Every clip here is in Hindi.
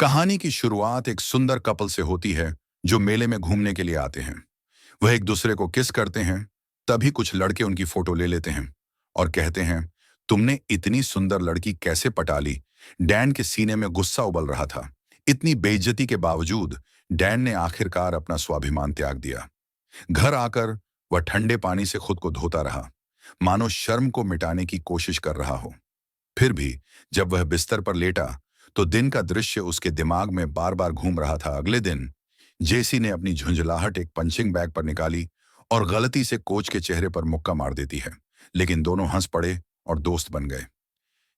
कहानी की शुरुआत एक सुंदर कपल से होती है जो मेले में घूमने के लिए आते हैं। वह एक दूसरे को किस करते हैं। तभी कुछ लड़के उनकी फोटो ले लेते हैं और कहते हैं, तुमने इतनी सुंदर लड़की कैसे पटा ली। डैन के सीने में गुस्सा उबल रहा था। इतनी बेइज्जती के बावजूद डैन ने आखिरकार अपना स्वाभिमान त्याग दिया। घर आकर वह ठंडे पानी से खुद को धोता रहा, मानो शर्म को मिटाने की कोशिश कर रहा हो। फिर भी जब वह बिस्तर पर लेटा तो दिन का दृश्य उसके दिमाग में बार बार घूम रहा था। अगले दिन जेसी ने अपनी झुंझलाहट एक पंचिंग बैग पर निकाली और गलती से कोच के चेहरे पर मुक्का मार देती है, लेकिन दोनों हंस पड़े और दोस्त बन गए।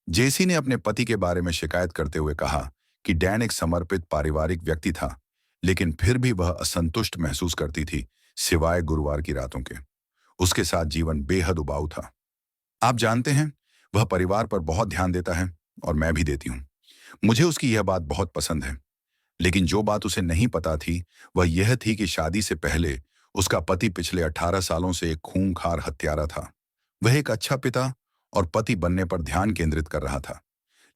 जेसी ने अपने पति के बारे में शिकायत करते हुए कहा कि डैन एक समर्पित पारिवारिक व्यक्ति था, लेकिन फिर भी वह असंतुष्ट महसूस करती थी, सिवाय गुरुवार की रातों के। उसके साथ जीवन बेहद उबाऊ था। आप जानते हैं, वह परिवार पर बहुत ध्यान देता है और मैं भी देती हूँ। मुझे उसकी यह बात बहुत पसंद है। लेकिन जो बात उसे नहीं पता थी वह यह थी कि शादी से पहले उसका पति पिछले 18 सालों से एक खूंखार हत्यारा था। वह एक अच्छा पिता और पति बनने पर ध्यान केंद्रित कर रहा था,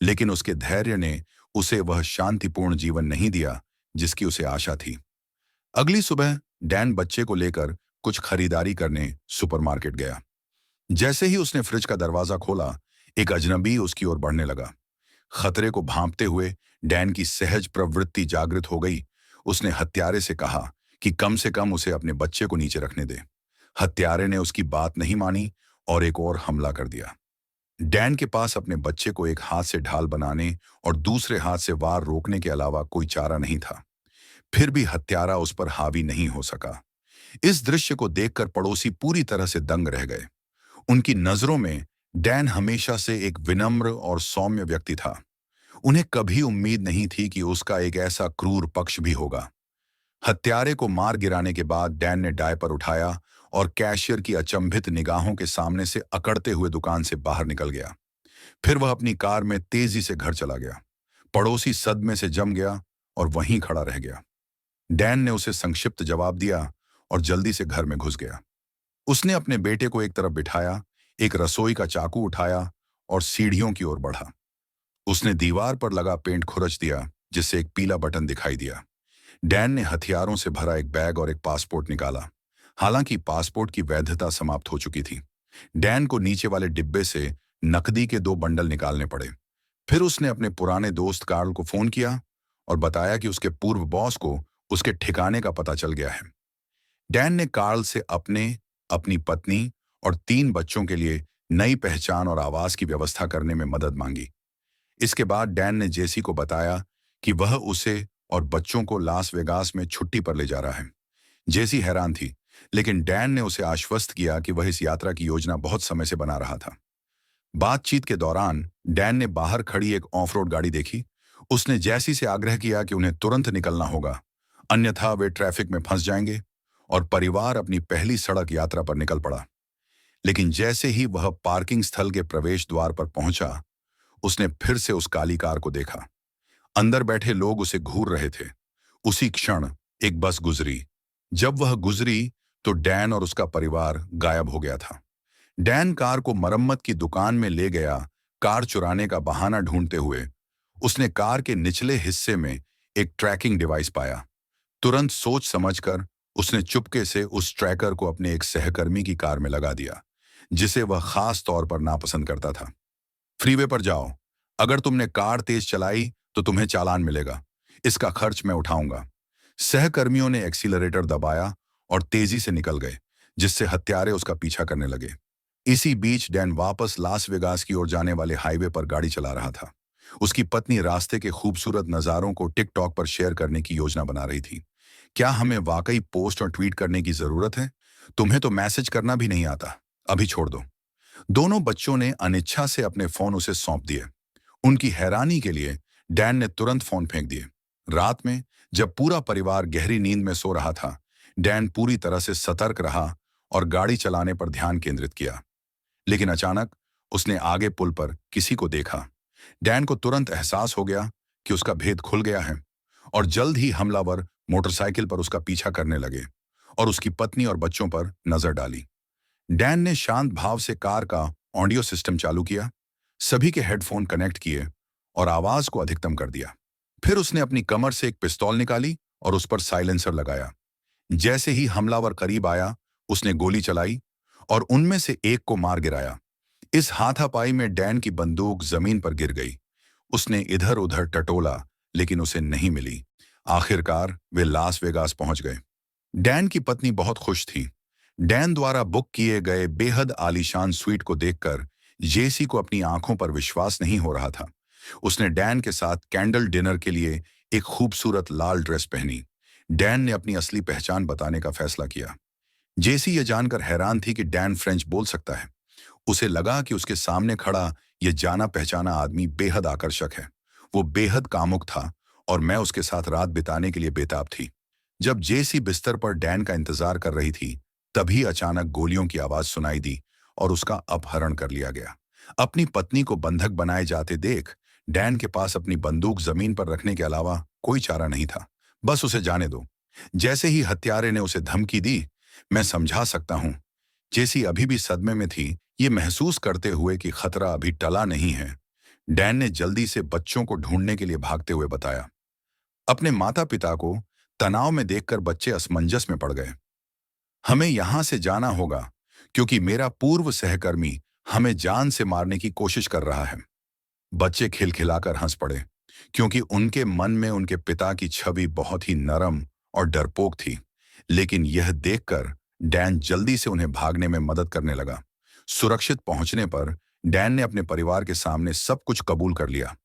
लेकिन उसके धैर्य ने उसे वह शांतिपूर्ण जीवन नहीं दिया जिसकी उसे आशा थी। अगली सुबह डैन बच्चे को लेकर कुछ खरीदारी करने सुपरमार्केट गया। जैसे ही उसने फ्रिज का दरवाजा खोला, एक अजनबी उसकी ओर बढ़ने लगा। खतरे को भांपते हुए डैन की सहज प्रवृत्ति जागृत हो गई। उसने हत्यारे से कहा कि कम से कम उसे अपने बच्चे को नीचे रखने दे। हत्यारे ने उसकी बात नहीं मानी और एक और हमला कर दिया। डैन के पास अपने बच्चे को एक हाथ से ढाल बनाने और दूसरे हाथ से वार रोकने के अलावा कोई चारा नहीं था। फिर भी हत्यारा उस पर हावी नहीं हो सका। इस दृश्य को देखकर पड़ोसी पूरी तरह से दंग रह गए। उनकी नजरों में डैन हमेशा से एक विनम्र और सौम्य व्यक्ति था। उन्हें कभी उम्मीद नहीं थी कि उसका एक ऐसा क्रूर पक्ष भी होगा। हत्यारे को मार गिराने के बाद डैन ने डायपर उठाया और कैशियर की अचंभित निगाहों के सामने से अकड़ते हुए दुकान से बाहर निकल गया। फिर वह अपनी कार में तेजी से घर चला गया। पड़ोसी सदमे से जम गया और वहीं खड़ा रह गया। डैन ने उसे संक्षिप्त जवाब दिया और जल्दी से घर में घुस गया। उसने अपने बेटे को एक तरफ बिठाया, एक रसोई का चाकू उठाया और सीढ़ियों की ओर बढ़ा। उसने दीवार पर लगा पेंट खुरच दिया, जिससे एक पीला बटन दिखाई दिया। डैन ने हथियारों से भरा एक बैग और एक पासपोर्ट निकाला। हालांकि पासपोर्ट की वैधता समाप्त हो चुकी थी। डैन को नीचे वाले डिब्बे से नकदी के 2 बंडल निकालने पड़े। फिर उसने अपने पुराने दोस्त कार्ल को फोन किया और बताया कि उसके पूर्व बॉस को उसके ठिकाने का पता चल गया है। डैन ने कार्ल से अपने, अपनी पत्नी और 3 बच्चों के लिए नई पहचान और आवास की व्यवस्था करने में मदद मांगी। इसके बाद डैन ने जेसी को बताया कि वह उसे और बच्चों को लास वेगास में छुट्टी पर ले जा रहा है। जेसी हैरान थी, लेकिन डैन ने उसे आश्वस्त किया कि वह इस यात्रा की योजना बहुत समय से बना रहा था। बातचीत के दौरान डैन ने बाहर खड़ी एक ऑफ रोड गाड़ी देखी। उसने जेसी से आग्रह किया कि उन्हें तुरंत निकलना होगा, अन्यथा वे ट्रैफिक में फंस जाएंगे, और परिवार अपनी पहली सड़क यात्रा पर निकल पड़ा। लेकिन जैसे ही वह पार्किंग स्थल के प्रवेश द्वार पर पहुंचा, उसने फिर से उस काली कार को देखा। अंदर बैठे लोग उसे घूर रहे थे। उसी क्षण एक बस गुजरी। जब वह गुजरी तो डैन और उसका परिवार गायब हो गया था। डैन कार को मरम्मत की दुकान में ले गया, कार चुराने का बहाना ढूंढते हुए। उसने कार के निचले हिस्से में एक ट्रैकिंग डिवाइस पाया। तुरंत सोच समझकर उसने चुपके से उस ट्रैकर को अपने एक सहकर्मी की कार में लगा दिया, जिसे वह खास तौर पर नापसंद करता था। फ्रीवे पर जाओ। अगर तुमने कार तेज चलाई तो तुम्हें चालान मिलेगा। इसका खर्च मैं उठाऊंगा। सहकर्मियों ने एक्सीलरेटर दबाया और तेजी से निकल गए, जिससे हत्यारे उसका पीछा करने लगे। इसी बीच डैन वापस लास वेगास की ओर जाने वाले हाईवे पर गाड़ी चला रहा था। उसकी पत्नी रास्ते के खूबसूरत नज़ारों को टिकटॉक पर शेयर करने की योजना बना रही थी। क्या हमें वाकई पोस्ट और ट्वीट करने की जरूरत है? तुम्हें तो मैसेज करना भी नहीं आता, अभी छोड़ दो। दोनों बच्चों ने अनिच्छा से अपने फोन उसे सौंप दिए। उनकी हैरानी के लिए डैन ने तुरंत फोन फेंक दिए। रात में जब पूरा परिवार गहरी नींद में सो रहा था, डैन पूरी तरह से सतर्क रहा और गाड़ी चलाने पर ध्यान केंद्रित किया। लेकिन अचानक उसने आगे पुल पर किसी को देखा। डैन को तुरंत एहसास हो गया कि उसका भेद खुल गया है, और जल्द ही हमलावर मोटरसाइकिल पर उसका पीछा करने लगे और उसकी पत्नी और बच्चों पर नजर डाली। डैन ने शांत भाव से कार का ऑडियो सिस्टम चालू किया, सभी के हेडफोन कनेक्ट किए और आवाज को अधिकतम कर दिया। फिर उसने अपनी कमर से एक पिस्तौल निकाली और उस पर साइलेंसर लगाया। जैसे ही हमलावर करीब आया, उसने गोली चलाई और उनमें से एक को मार गिराया। इस हाथापाई में डैन की बंदूक जमीन पर गिर गई। उसने इधर उधर टटोला, लेकिन उसे नहीं मिली। आखिरकार वे लास वेगास पहुंच गए। डैन की पत्नी बहुत खुश थी। डैन द्वारा बुक किए गए बेहद आलीशान स्वीट को देखकर जेसी को अपनी आंखों पर विश्वास नहीं हो रहा था। उसने डैन के साथ कैंडल डिनर के लिए एक खूबसूरत लाल ड्रेस पहनी। डैन ने अपनी असली पहचान बताने का फैसला किया। जेसी यह जानकर हैरान थी कि डैन फ्रेंच बोल सकता है। उसे लगा कि उसके सामने खड़ा यह जाना पहचाना आदमी बेहद आकर्षक है। वो बेहद कामुक था और मैं उसके साथ रात बिताने के लिए बेताब थी। जब जेसी बिस्तर पर डैन का इंतजार कर रही थी, तभी अचानक गोलियों की आवाज सुनाई दी और उसका अपहरण कर लिया गया। अपनी पत्नी को बंधक बनाए जाते देख डैन के पास अपनी बंदूक जमीन पर रखने के अलावा कोई चारा नहीं था। बस उसे जाने दो। जैसे ही हत्यारे ने उसे धमकी दी, मैं समझा सकता हूं। जेसी अभी भी सदमे में थी, ये महसूस करते हुए कि खतरा अभी टला नहीं है। डैन ने जल्दी से बच्चों को ढूंढने के लिए भागते हुए बताया। अपने माता पिता को तनाव में देखकर बच्चे असमंजस में पड़ गए। हमें यहां से जाना होगा, क्योंकि मेरा पूर्व सहकर्मी हमें जान से मारने की कोशिश कर रहा है। बच्चे खिलखिलाकर हंस पड़े, क्योंकि उनके मन में उनके पिता की छवि बहुत ही नरम और डरपोक थी। लेकिन यह देखकर डैन जल्दी से उन्हें भागने में मदद करने लगा। सुरक्षित पहुंचने पर डैन ने अपने परिवार के सामने सब कुछ कबूल कर लिया।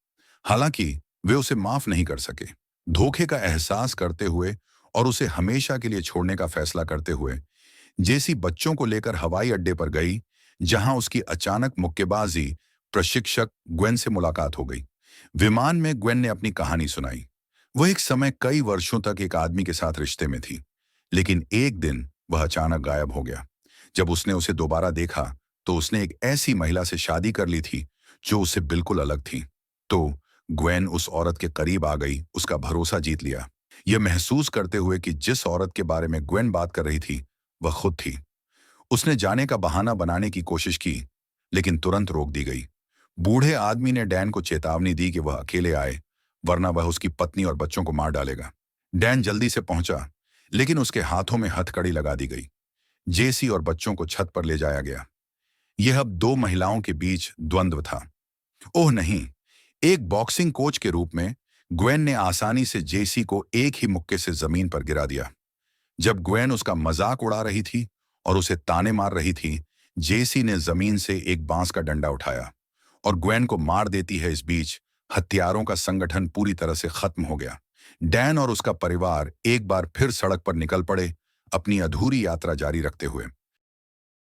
हालांकि वे उसे माफ नहीं कर सके। धोखे का एहसास करते हुए और उसे हमेशा के लिए छोड़ने का फैसला करते हुए जेसी बच्चों को लेकर हवाई अड्डे पर गई, जहां उसकी अचानक मुक्केबाजी प्रशिक्षक ग्वेन से मुलाकात हो गई। विमान में ग्वेन ने अपनी कहानी सुनाई। वह एक समय कई वर्षों तक एक आदमी के साथ रिश्ते में थी, लेकिन एक दिन वह अचानक गायब हो गया। जब उसने उसे दोबारा देखा, तो उसने एक ऐसी महिला से शादी कर ली थी जो उससे बिल्कुल अलग थी। तो ग्वेन उस औरत के करीब आ गई, उसका भरोसा जीत लिया। यह महसूस करते हुए कि जिस औरत के बारे में ग्वेन बात कर रही थी, वह खुद थी। उसने जाने का बहाना बनाने की कोशिश की, लेकिन तुरंत रोक दी गई। बूढ़े आदमी ने डैन को चेतावनी दी कि वह अकेले आए, वरना वह उसकी पत्नी और बच्चों को मार डालेगा। डैन जल्दी से पहुंचा, लेकिन उसके हाथों में हथकड़ी लगा दी गई। जेसी और बच्चों को छत पर ले जाया गया। यह अब दो महिलाओं के बीच द्वंद्व था। ओह नहीं! एक बॉक्सिंग कोच के रूप में ग्वेन ने आसानी से जेसी को एक ही मुक्के से जमीन पर गिरा दिया। जब ग्वेन उसका मजाक उड़ा रही थी और उसे ताने मार रही थी, जेसी ने जमीन से एक बांस का डंडा उठाया और ग्वेन को मार देती है। इस बीच हत्यारों का संगठन पूरी तरह से खत्म हो गया। डैन और उसका परिवार एक बार फिर सड़क पर निकल पड़े, अपनी अधूरी यात्रा जारी रखते हुए।